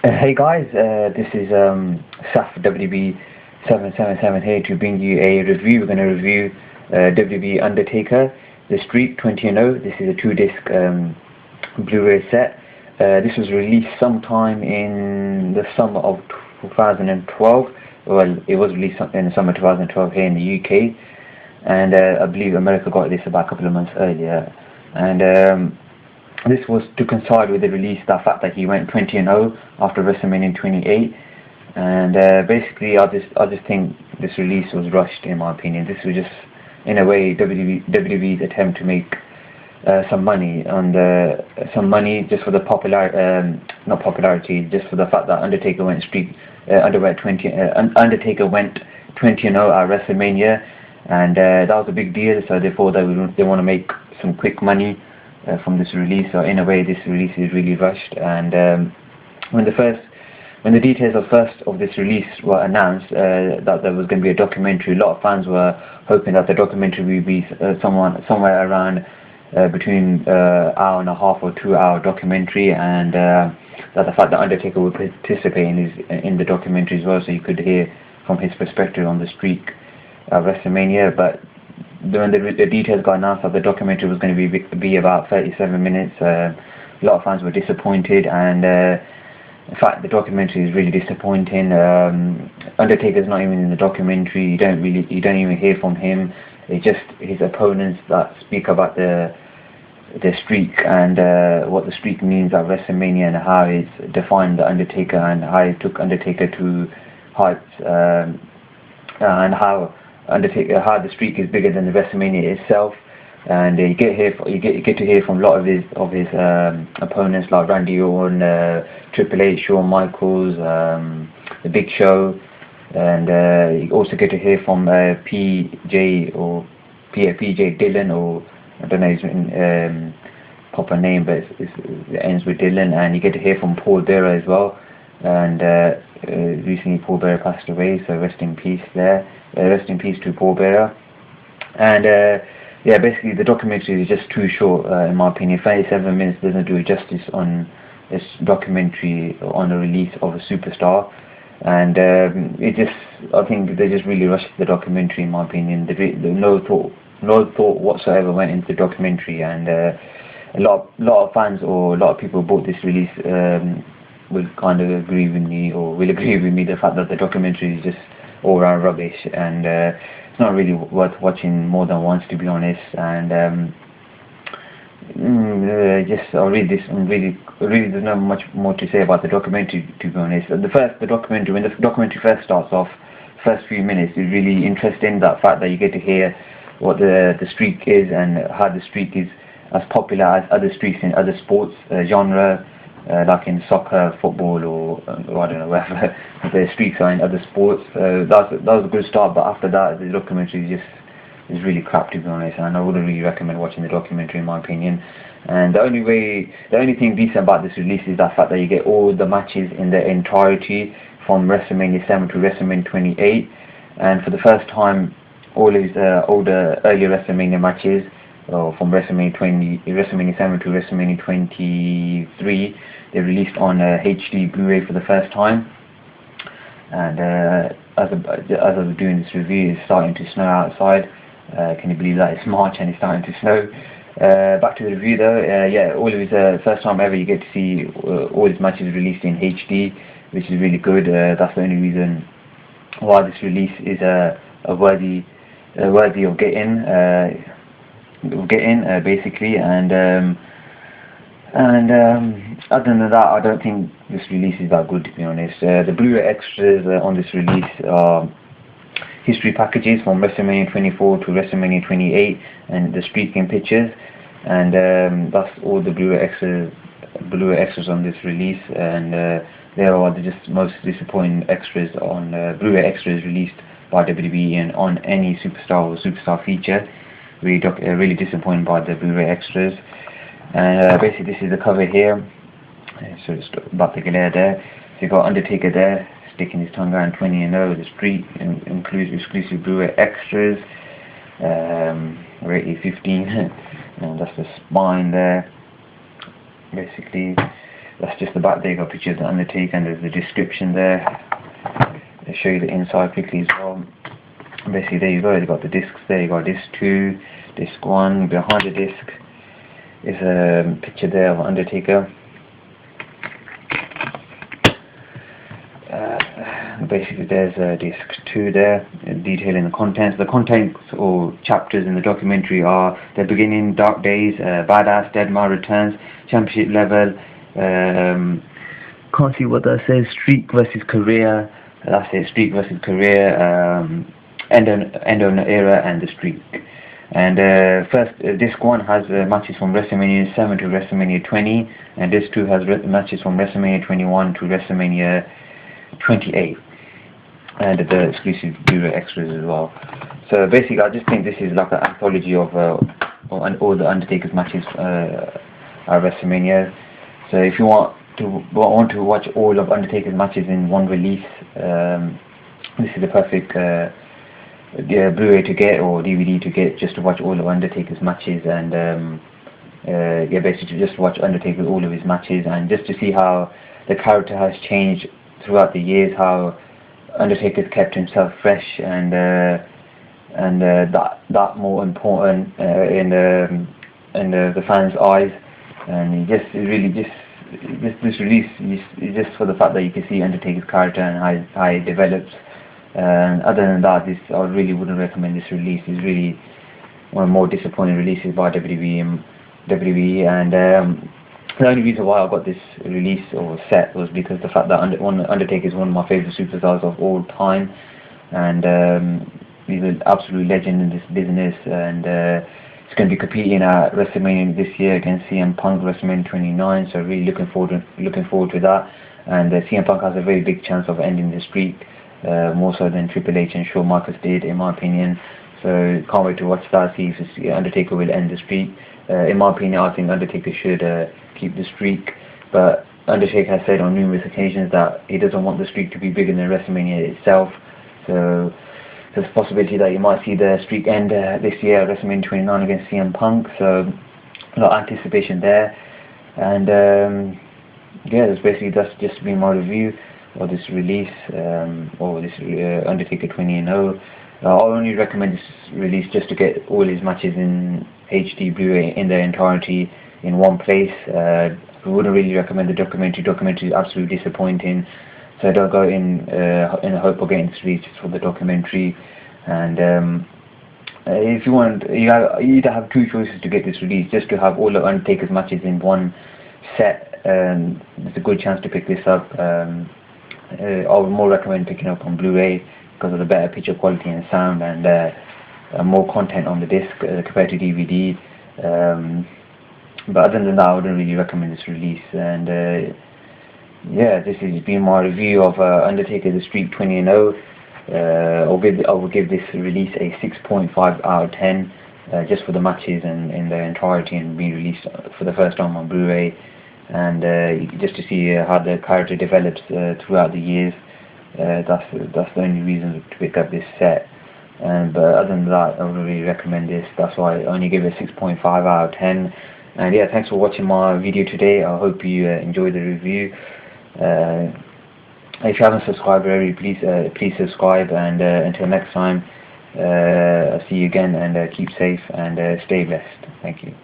Hey guys, this is Saf WB 777 here to bring you a review. We're going to review WB Undertaker The Streak 20-0. This is a 2-disc Blu-ray set. This was released sometime in the summer of 2012. Well, it was released in the summer 2012 here in the UK, and I believe America got this about a couple of months earlier. And this was to coincide with the release, the fact that he went 20-0 after WrestleMania 28, and basically I just think this release was rushed, in my opinion. This was just, in a way, WWE's attempt to make some money just for the not popularity, just for the fact that Undertaker went 20-0 at WrestleMania, and that was a big deal. So they thought that they want to make some quick money from this release. So in a way, this release is really rushed. And when the details of this release were announced, that there was going to be a documentary, a lot of fans were hoping that the documentary would be somewhere around between hour and a half or 2-hour documentary, and that the fact that Undertaker would participate in the documentary as well, so you could hear from his perspective on the streak at WrestleMania. But when the details got announced that the documentary was going to be about 37 minutes, a lot of fans were disappointed, and in fact the documentary is really disappointing. Undertaker's not even in the documentary. You don't even hear from him. It's just his opponents that speak about the streak and what the streak means at WrestleMania, and how it's defined the Undertaker, and how it took Undertaker to heights, and how the streak is bigger than the WrestleMania itself. And you get to hear from a lot of his opponents, like Randy Orton, Triple H, Shawn Michaels, The Big Show, and you also get to hear from PJ Dillon, or I don't know his proper name, but it ends with Dillon. And you get to hear from Paul Bearer as well, and recently Paul Bearer passed away, so rest in peace there. Rest in peace to Paul Bearer. And yeah, basically the documentary is just too short, in my opinion. 37 minutes doesn't do justice on this documentary, on the release of a superstar. And I think they just really rushed the documentary, in my opinion. No thought whatsoever went into the documentary, and a lot of fans, or a lot of people who bought this release will kind of agree with me, the fact that the documentary is just all around rubbish, and it's not really worth watching more than once, to be honest. And I'll read this, and really there's not much more to say about the documentary, to be honest. When the documentary first starts off, first few minutes is really interesting. That fact that you get to hear what the streak is, and how the streak is as popular as other streaks in other sports genre, like in soccer, football, or I don't know, wherever the streaks are in other sports. That was a good start, but after that the documentary is really crap, to be honest, and I wouldn't really recommend watching the documentary, in my opinion. And the only thing decent about this release is the fact that you get all the matches in their entirety from WrestleMania 7 to WrestleMania 28, and for the first time all these earlier WrestleMania matches, from WrestleMania 7 to WrestleMania 23, they released on HD Blu-ray for the first time. And as I was doing this review, it's starting to snow outside. Can you believe that? It's March and it's starting to snow. Back to the review though. Yeah, all of his first time ever you get to see all his matches released in HD, which is really good. That's the only reason why this release is worthy of getting. Basically, and other than that, I don't think this release is that good, to be honest. The Blu-ray extras on this release are history packages from WrestleMania 24 to WrestleMania 28, and the streaking pictures, and that's all the Blu-ray extras on this release. And they are just most disappointing extras on Blu-ray extras released by WWE and on any superstar or superstar feature. Really disappointed by the Blu-ray extras. And basically this is the cover here, so it's about the glare there. So you've got Undertaker there sticking his tongue out, 20-0. The streak includes exclusive Blu-ray extras, rated 15, and that's the spine there, basically. that's just the back. There you got pictures of the Undertaker, and there's the description there. I'll show you the inside quickly as well. Basically, there you go. You got the discs there. You got disc 2, disc 1. Behind the disc is a picture there of Undertaker. Basically, there's disc 2 there, detailing the contents. The contents or chapters in the documentary are the beginning, dark days, badass, Deadmau returns, championship level. Can't see what that says. Streak versus career. That's it. Streak versus career. End on the era and the streak. And first, disc 1 has matches from WrestleMania 7 to WrestleMania 20, and disc 2 has matches from WrestleMania 21 to WrestleMania 28, and the exclusive Blu-ray extras as well. So basically, I just think this is like an anthology of all the Undertaker's matches at WrestleMania. So if you want to watch all of Undertaker's matches in one release, this is the perfect Blu-ray to get or DVD to get, just to watch all of Undertaker's matches, and basically just watch Undertaker all of his matches, and just to see how the character has changed throughout the years, how Undertaker's kept himself fresh, and that more important in the fans' eyes. And this release is just for the fact that you can see Undertaker's character and how it develops. And other than that, I really wouldn't recommend this release. It's really one of the more disappointing releases by WWE. And the only reason why I got this release or set was because the fact that Undertaker is one of my favourite superstars of all time, and he's an absolute legend in this business, and he's going to be competing at WrestleMania this year against CM Punk, WrestleMania 29. So really looking forward to that. And CM Punk has a very big chance of ending the streak, more so than Triple H and Shawn Michaels did, in my opinion. So can't wait to watch that, see if Undertaker will end the streak. In my opinion, I think Undertaker should keep the streak, but Undertaker has said on numerous occasions that he doesn't want the streak to be bigger than WrestleMania itself. So there's a possibility that you might see the streak end this year at WrestleMania 29 against CM Punk. So a lot of anticipation there. And that's just been my review of this release, or this Undertaker 20-0. I'll only recommend this release just to get all his matches in HD Blu-ray in their entirety in one place. I wouldn't really recommend the documentary. Documentary is absolutely disappointing, so don't go in the hope of getting this release just for the documentary. And if you want, you either have two choices to get this release: just to have all of Undertaker's matches in one set. There's a good chance to pick this up. I would more recommend picking up on Blu-ray because of the better picture quality and sound, and more content on the disc compared to DVD. But other than that, I wouldn't really recommend this release. And this has been my review of Undertaker The Streak 20-0. I will give this release a 6.5 out of 10, just for the matches and in their entirety, and being released for the first time on Blu-ray, and just to see how the character develops throughout the years. That's the only reason to pick up this set. But other than that, I wouldn't really recommend this. That's why I only give it a 6.5 out of 10. And yeah, thanks for watching my video today. I hope you enjoyed the review. If you haven't subscribed already, please subscribe. And until next time, I'll see you again, and keep safe and stay blessed. Thank you.